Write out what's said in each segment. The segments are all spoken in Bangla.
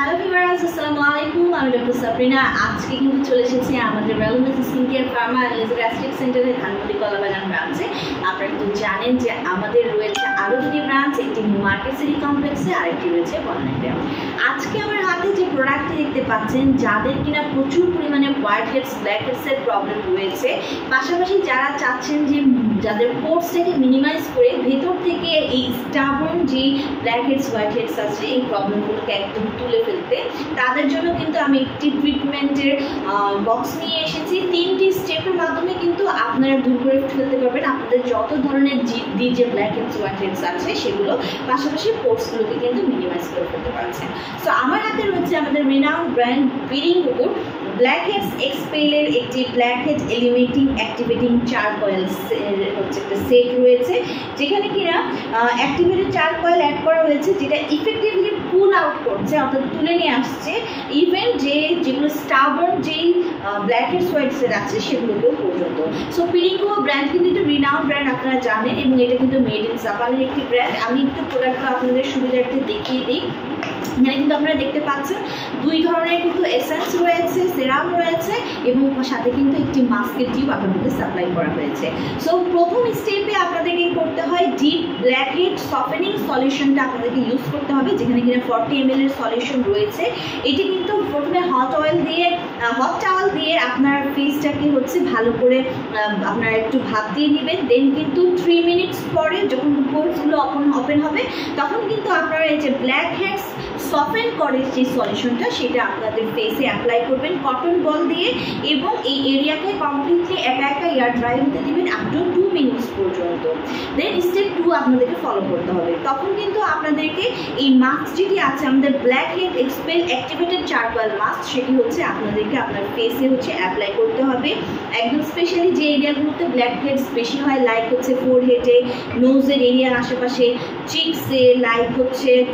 হ্যালো ভিউয়ার্স, আসসালামু আলাইকুম। আমি ডক্টর সাবরিনা। আজকে কিন্তু চলে এসেছি আমাদের wellness skin care pharma and laser aesthetic সেন্টারের ধানমন্ডি কলাবাগান ব্রাঞ্চে। আপনারা কিন্তু জানেন যে আমাদের রয়েছে আরও দুটি ব্রাঞ্চ, একটি নিউ মার্কেট সিটি কমপ্লেক্সে, আরেকটি রয়েছে বনানীতে। আজকে আমার হাতে যে প্রোডাক্টটি দেখতে পাচ্ছেন, যাদের কিনা প্রচুর পরিমাণে হোয়াইট হেডস ব্ল্যাক হেডসের প্রবলেম রয়েছে, পাশাপাশি যারা চাচ্ছেন যে যাদের পোর্সটাকে মিনিমাইজ করে ভেতর থেকে এই স্টাবর্ন যে ব্ল্যাক হেডস হোয়াইট হেডস আছে এই প্রবলেমগুলোকে একদম তুলে ফেলতে, তাদের জন্য কিন্তু আমি একটি ট্রিটমেন্টের বক্স নিয়ে এসেছি। 3টি স্টেপের মাধ্যমে কিন্তু আপনারা দূর করে ফেলতে পারবেন আপনাদের যত ধরনের যে ব্ল্যাক হেডস হোয়াইট হেডস আছে সেগুলো, পাশাপাশি পোর্সগুলোকে কিন্তু মিনিমাইজ করে ফেলতে পারছেন। সো আমার হাতে রয়েছে আমাদের রিনাউন্ড ব্র্যান্ড বিরিঙ্গোর ব্ল্যাক হেডস এক্সপেলের একটি ব্ল্যাক হেড এলিমিনেটিং অ্যাক্টিভেটিং চারকয়েল হচ্ছে একটা সেট রয়েছে, যেখানে কিনা অ্যাক্টিভেটেড চারকয়েল অ্যাড করা হয়েছে, যেটা ইফেক্টিভলি পুল আউট করছে, অর্থাৎ তুলে নিয়ে আসছে ইভেন যেগুলো স্টাবর্ন যেই ব্ল্যাক হেডস হোয়াইট হেডস আছে সেগুলোকেও পর্যন্ত। সো বিরিঙ্গো ব্র্যান্ড কিন্তু একটা রিনাউন্ড ব্র্যান্ড, আপনারা জানেন, এবং এটা কিন্তু মেড ইন জাপানের একটি ব্র্যান্ড। আমি একটু প্রোডাক্টগুলো আপনাদের সুবিধার্থে দেখিয়ে দিই। এখানে কিন্তু আপনারা দেখতে পাচ্ছেন দুই ধরনের কিন্তু এসেন্স রয়েছে, সেরাম রয়েছে, এবং সাথে কিন্তু একটি মাস্কের টিউব আপনাদেরকে সাপ্লাই করা হয়েছে। সো প্রথম স্টেপে আপনাদেরকে করতে হয় ডিপ ব্ল্যাক হেড সফেনিং সলিউশনটা আপনাদেরকে ইউজ করতে হবে, যেখানে কিনা 40 ml এর সলিউশন রয়েছে। এটি কিন্তু প্রথমে হট টাওয়াল দিয়ে আপনার ফেসটাকে ভালো করে আপনারা একটু ভাপ দিয়ে নেবেন। দেন কিন্তু 3 মিনিটস পরে যখন পোর্সগুলো ওপেন হবে, তখন কিন্তু আপনারা এই যে ব্ল্যাক হেডস সফেন করে যে সলিউশনটা সেটা আপনাদের ফেসে অ্যাপ্লাই করবেন কটন বল দিয়ে, এবং এই এরিয়াকে কমপ্লিটলি একা এয়ার ড্রাই হতে দিবেন আপ টু 2 মিনিটস পর্যন্ত। দেন স্টেপ 2 আপনাদেরকে ফলো করতে হবে। তখন কিন্তু আপনাদেরকে এই মাস্ক যেটি আছে আমাদের blackhead expel activated charcoal mask, সেটি আপনাদেরকে আপনার ফেসে অ্যাপ্লাই করতে হবে। একদম স্পেশালি যে এরিয়াগুলোতে ব্ল্যাক হেডস বেশি হয়, লাইক ফোরহেডে, নোজের এরিয়ার আশেপাশে, চিকসে, লাইক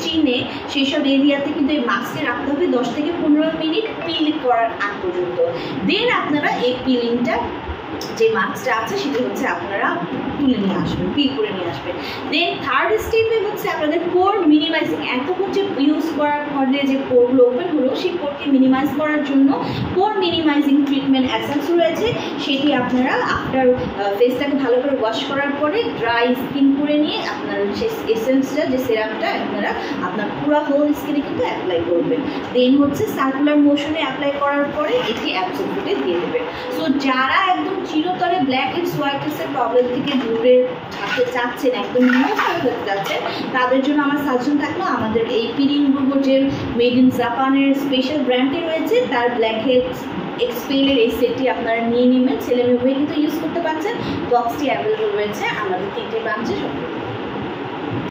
চিনে, সেই সব এরিয়াতে কিন্তু এই মাস্কটি রাখতে হবে 10 থেকে 15 মিনিট পিল করার আগ পর্যন্ত। দেন আপনারা এই পিলিংটা যে মাস্কটা আছে সেটি আপনারা তুলে নিয়ে আসবেন, পিল করে নিয়ে আসবেন। দেন থার্ড স্টেপে আপনাদের পোর মিনিমাইজিং, এতক্ষণ যে ইউজ করার পরে যে পোরগুলো ওপেন হলো সেই পোরকে মিনিমাইজ করার জন্য পোর মিনিমাইজিং ট্রিটমেন্ট এসেন্স রয়েছে, সেটি আপনারা আফটার ফেসটাকে ভালো করে ওয়াশ করার পরে ড্রাই স্কিন করে নিয়ে আপনার সেই এসেন্সটা, যে সিরামটা আপনারা আপনার পুরো হোল স্কিনে কিন্তু অ্যাপ্লাই করবেন। দেন সার্কুলার মোশনে অ্যাপ্লাই করার পরে এটি অ্যাবজর্বেটে দিয়ে দেবেন। সো যারা একদম চিরতরে ব্ল্যাক হেডস হোয়াইট হেডসের প্রবলেম থেকে দূরে থাকতে চাচ্ছেন, একদম রিমুভ করতে চাচ্ছেন, তাদের জন্য আমার সাজেশন থাকলো আমাদের এই বিরিঙ্গো যে মেড ইন জাপানের স্পেশাল ব্র্যান্ডটি রয়েছে, তার ব্ল্যাক হেডস এক্সপেলের এই সেটটি আপনারা নিয়ে নেবেন। ছেলে মেয়ে কিন্তু ইউজ করতে পারছেন। বক্সটি অ্যাভেলেবল রয়েছে আমাদের 3টি ব্রাঞ্চে।